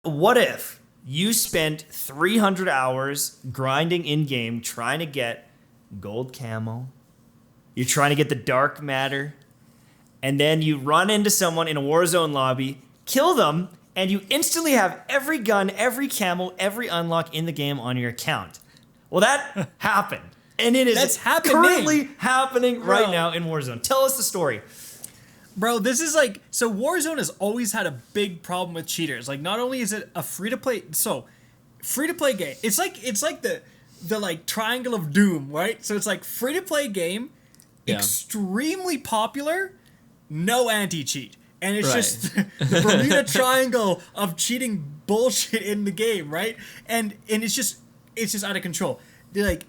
what if you spent 300 hours grinding in-game trying to get gold camo, you're trying to get the dark matter, and then you run into someone in a Warzone lobby, kill them, and you instantly have every gun, every camo, every unlock in the game on your account. Well, that happened. And it is currently happening right now in Warzone. Tell us the story. Bro, this is like, so Warzone has always had a big problem with cheaters. Like, not only is it a free-to-play game. It's like the like triangle of doom, right? So it's like free-to-play game, extremely popular, no anti-cheat. And it's just the Bermuda Triangle of cheating bullshit in the game, right? And it's just out of control. They're like,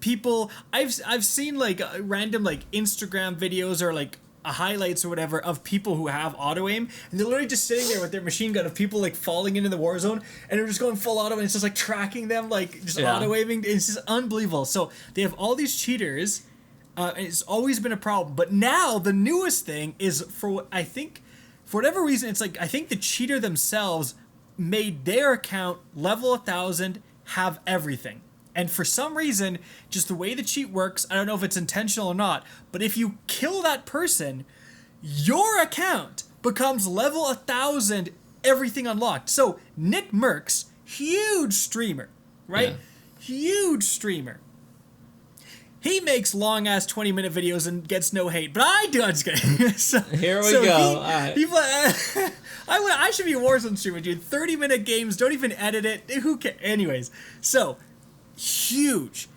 people, I've seen like random like Instagram videos or like highlights or whatever of people who have auto aim, and they're literally just sitting there with their machine gun of people like falling into the war zone, and they're just going full auto, and it's just like tracking them, like just auto aiming. It's just unbelievable. So they have all these cheaters, and it's always been a problem. But now the newest thing is, for whatever reason, it's like I think the cheater themselves made their account level 1,000 have everything. And for some reason, just the way the cheat works, I don't know if it's intentional or not, but if you kill that person, your account becomes level 1,000, everything unlocked. So Nickmercs, huge streamer, right? Yeah. Huge streamer. He makes long-ass 20-minute videos and gets no hate, but I do. I'm just kidding. Here we go. I should be a Warzone streamer, dude. 30-minute games, don't even edit it. Who cares? Anyways, so huge.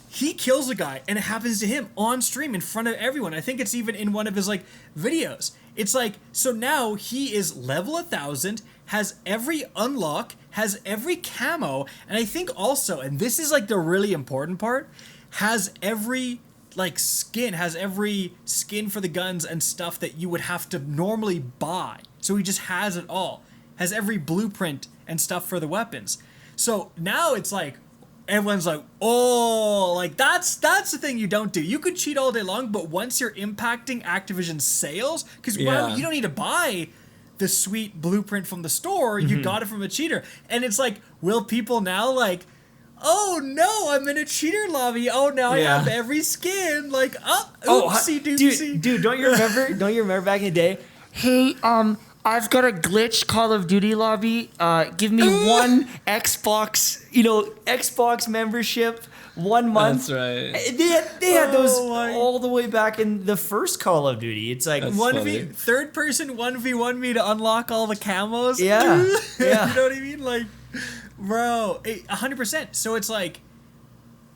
He kills a guy, and it happens to him on stream in front of everyone. I think it's even in one of his like videos. It's like, so now he is level 1,000, has every unlock, has every camo, and I think also, and this is like the really important part, has every every skin for the guns and stuff that you would have to normally buy. So he just has it all. Has every blueprint and stuff for the weapons. So now it's like, everyone's like, oh, like that's the thing you don't do. You could cheat all day long, but once you're impacting Activision's sales, because you don't need to buy the sweet blueprint from the store, you got it from a cheater. And it's like, will people now like, oh no, I'm in a cheater lobby. Oh, now I have every skin. Like, oopsie doopsie. Dude, don't you remember back in the day? Hey, I've got a glitch Call of Duty lobby. Give me one Xbox membership, 1 month. That's right. They had those all the way back in the first Call of Duty. It's like third person 1v1 me to unlock all the camos. Yeah. You know what I mean? Like, bro, 100%. So it's like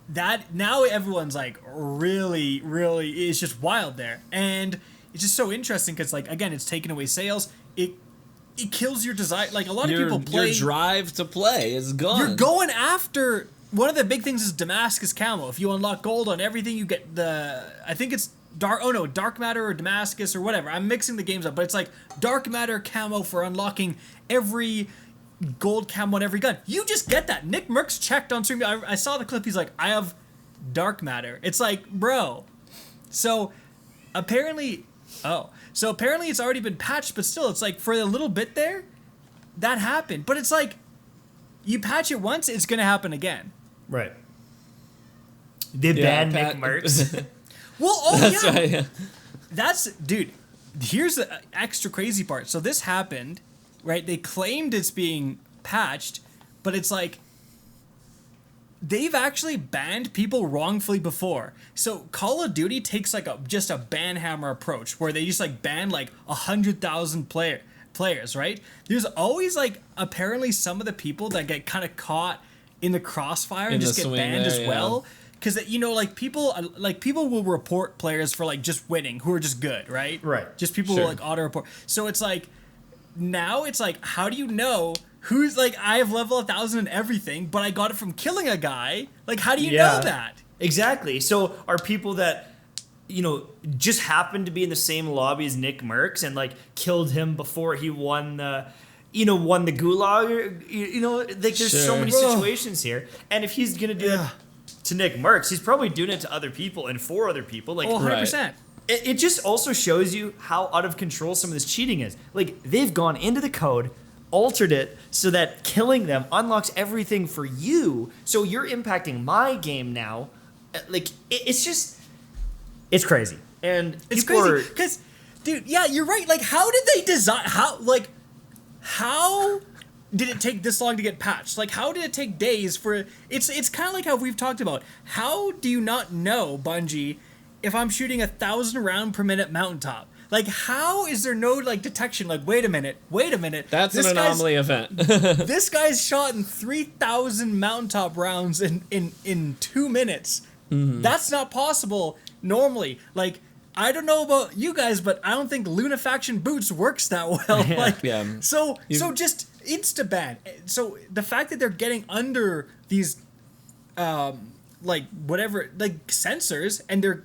that. Now everyone's like really, really, it's just wild there, and it's just so interesting because, like, again, it's taking away sales. It kills your desire. Like, a lot of people play. Your drive to play is gone. You're going after. One of the big things is Damascus camo. If you unlock gold on everything, you get I think it's dark matter or Damascus or whatever. I'm mixing the games up, but it's like dark matter camo for unlocking every gold camo on every gun. You just get that. Nickmercs checked on stream. I saw the clip. He's like, I have dark matter. It's like, bro. So apparently it's already been patched, but still, it's like for a little bit there, that happened. But it's like, you patch it once, it's gonna happen again. Right. They banned Nickmercs. Well, that's right. Yeah. Dude, here's the extra crazy part. So this happened, right? They claimed it's being patched, but it's like, they've actually banned people wrongfully before. So Call of Duty takes like just a ban hammer approach where they just like ban like 100,000 players, right? There's always like apparently some of the people that get kind of caught in the crossfire and just get banned as well. Because, you know, like people will report players for like just winning who are just good, right? Right. Just people will like auto report. So it's like, now it's like, how do you know who's like, I have level 1,000 and everything, but I got it from killing a guy? Like, how do you know that? Exactly. So are people that, you know, just happened to be in the same lobby as Nickmercs and like killed him before he won the gulag, or, you know, like there's so many situations here. And if he's going to do it to Nickmercs, he's probably doing it to other people and for other people. Like, 100%. It just also shows you how out of control some of this cheating is. Like, they've gone into the code, altered it so that killing them unlocks everything for you. So you're impacting my game now. Like it's just, it's crazy. And It's people crazy because, dude, yeah, you're right. Like, how did they design? How did it take this long to get patched? Like, how did it take days for? It's kind of like how we've talked about. How do you not know, Bungie, if I'm shooting 1,000 round per minute mountaintop? Like, how is there no like detection? Like, wait a minute. That's an anomaly event. This guy's shot in 3,000 mountaintop rounds in 2 minutes. Mm-hmm. That's not possible normally. Like, I don't know about you guys, but I don't think Lunafaction boots works that well. Yeah. Like, Yeah. so just insta-ban. So the fact that they're getting under these, like whatever, like sensors, and they're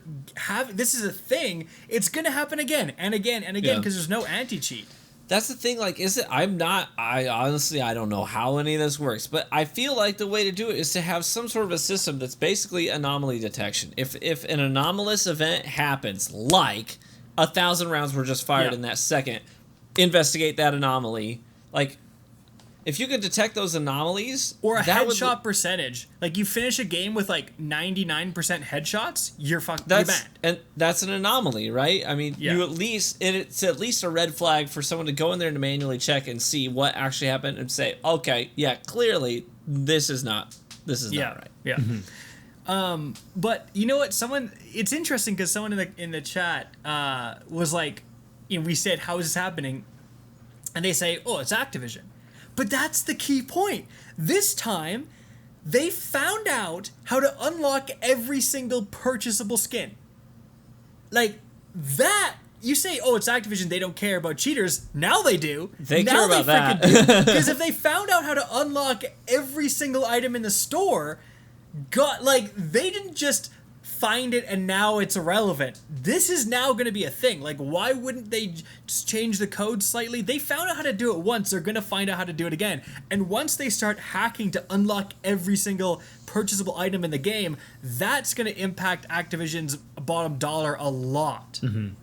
this is a thing. It's gonna happen again and again and again because there's no anti-cheat. That's the thing, like, I honestly, I don't know how any of this works, but I feel like the way to do it is to have some sort of a system that's basically anomaly detection. If an anomalous event happens, like 1,000 rounds were just fired in that second, investigate that anomaly. Like, if you could detect those anomalies, Or a that headshot percentage. Like, you finish a game with like 99% headshots, you're fucked. You're that's banned. and that's an anomaly, right? I mean, Yeah. you at least it's at least a red flag for someone to go in there to manually check and see what actually happened and say, okay, yeah, clearly this is not right. Yeah. But you know what? It's interesting because someone in the chat was like, you know, we said, how is this happening? And they say, oh, it's Activision. But that's the key point. This time, they found out how to unlock every single purchasable skin. Like, that, you say, oh, it's Activision, they don't care about cheaters. Now they do. They now care about that. Because if they found out how to unlock every single item in the store, they didn't just find it and now it's irrelevant. This is now going to be a thing. Like, why wouldn't they just change the code slightly? They found out how to do it once. They're going to find out how to do it again. And once they start hacking to unlock every single purchasable item in the game, that's going to impact Activision's bottom dollar a lot. Mm-hmm.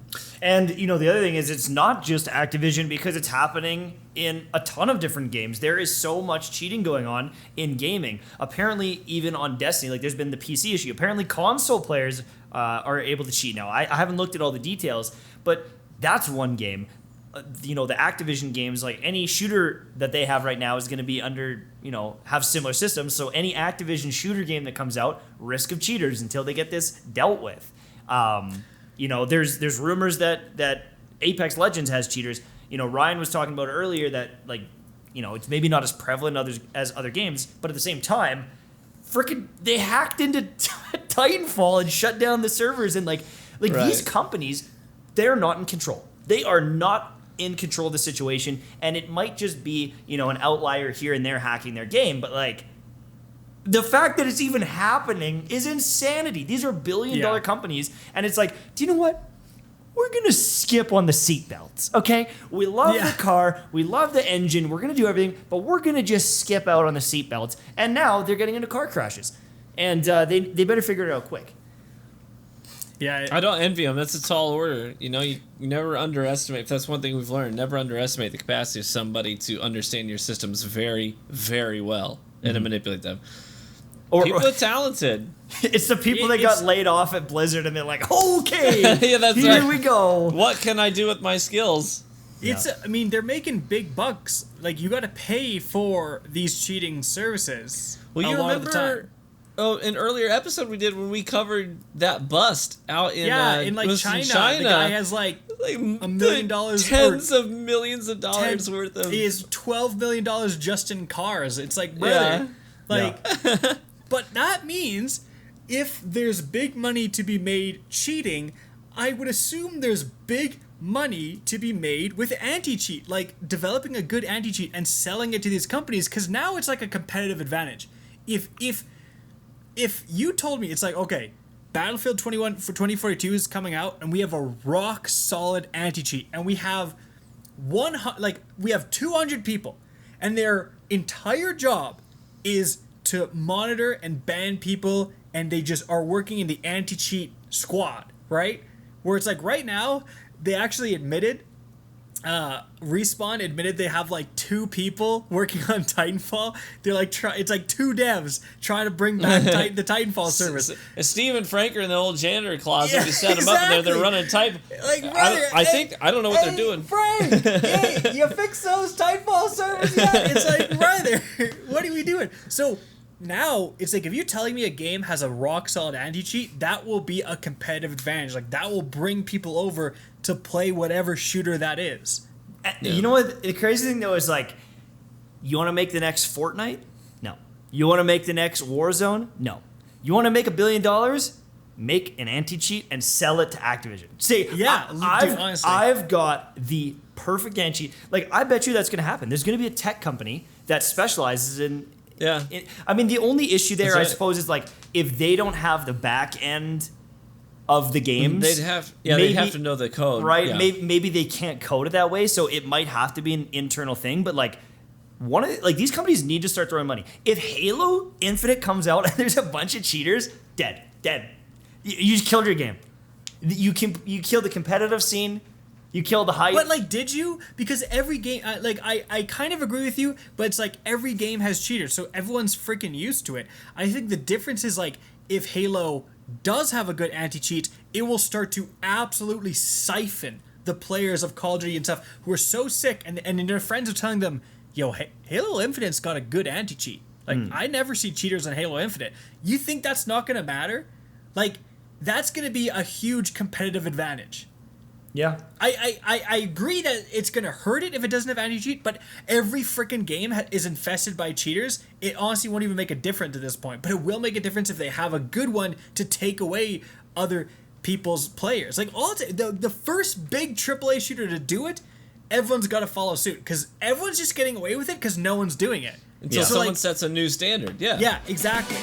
And, you know, the other thing is it's not just Activision because it's happening in a ton of different games. There is so much cheating going on in gaming. Apparently, even on Destiny, like there's been the PC issue. Apparently, console players are able to cheat now. I haven't looked at all the details, but that's one game. You know, the Activision games, like any shooter that they have right now is going to be under, you know, have similar systems. So any Activision shooter game that comes out, risk of cheaters until they get this dealt with. You know, there's rumors that Apex Legends has cheaters. You know, Ryan was talking about earlier that, like, you know, it's maybe not as prevalent as other games, but at the same time, freaking they hacked into Titanfall and shut down the servers, and like right. These companies, they're not in control. They are not in control of the situation, and it might just be, you know, an outlier here and there hacking their game, but like the fact that it's even happening is insanity. These are billion-dollar companies, and it's like, do you know what? We're going to skip on the seatbelts, okay? We love the car. We love the engine. We're going to do everything, but we're going to just skip out on the seatbelts. And now they're getting into car crashes. And they better figure it out quick. Yeah, I don't envy them. That's a tall order. You know, you never underestimate. If that's one thing we've learned, never underestimate the capacity of somebody to understand your systems very, very well and to manipulate them. People are talented. It's the people that got laid off at Blizzard and they're like, okay, yeah, that's here we go. What can I do with my skills? I mean, they're making big bucks. Like, you got to pay for these cheating services. Well, you remember an earlier episode we did when we covered that bust out in in like China. The guy has like $1 million, tens of millions of dollars worth of. He has $12 million just in cars. It's like, brother, But that means if there's big money to be made cheating, I would assume there's big money to be made with anti-cheat, like developing a good anti-cheat and selling it to these companies, because now it's like a competitive advantage. If you told me, it's like, okay, Battlefield 21 for 2042 is coming out and we have a rock solid anti-cheat and we have 200 people and their entire job is to monitor and ban people, and they just are working in the anti-cheat squad, right? Where it's like right now, they actually admitted Respawn admitted they have like 2 people working on Titanfall. They're like it's like 2 devs trying to bring back the Titanfall service. Steve and Frank are in the old janitor closet. Yeah, You set them up and they're running type. Like, I don't know what they're doing. Frank, hey, you fix those Titanfall servers yet? It's like, brother, what are we doing? So now it's like, if you're telling me a game has a rock solid anti-cheat, that will be a competitive advantage. Like, that will bring people over to play whatever shooter that is. You know what? The crazy thing though is like, you want to make the next Fortnite? No. You want to make the next Warzone? No. You want to make $1 billion? Make an anti-cheat and sell it to Activision. Say, Yeah, honestly. I've got the perfect anti-cheat. Like, I bet you that's going to happen. There's going to be a tech company that specializes in. Yeah. I mean, the only issue there, That's right. I suppose, is like if they don't have the back end of the games, They'd have to know the code, right? Yeah. Maybe they can't code it that way, so it might have to be an internal thing. But like, these companies need to start throwing money. If Halo Infinite comes out and there's a bunch of cheaters, dead. You just killed your game. You killed the competitive scene. You killed the hype. But like, did you? Because every game, I kind of agree with you, but it's like every game has cheaters, so everyone's freaking used to it. I think the difference is like, if Halo does have a good anti-cheat, it will start to absolutely siphon the players of Call of Duty and stuff who are so sick, and their friends are telling them, yo, Halo Infinite's got a good anti-cheat. Like, I never see cheaters on Halo Infinite. You think that's not going to matter? Like, that's going to be a huge competitive advantage. Yeah. I agree that it's going to hurt it if it doesn't have anti-cheat, but every freaking game is infested by cheaters. It honestly won't even make a difference at this point, but it will make a difference if they have a good one to take away other people's players. Like, the first big AAA shooter to do it, everyone's got to follow suit, because everyone's just getting away with it because no one's doing it. Until someone sets a new standard. Yeah. Yeah, exactly.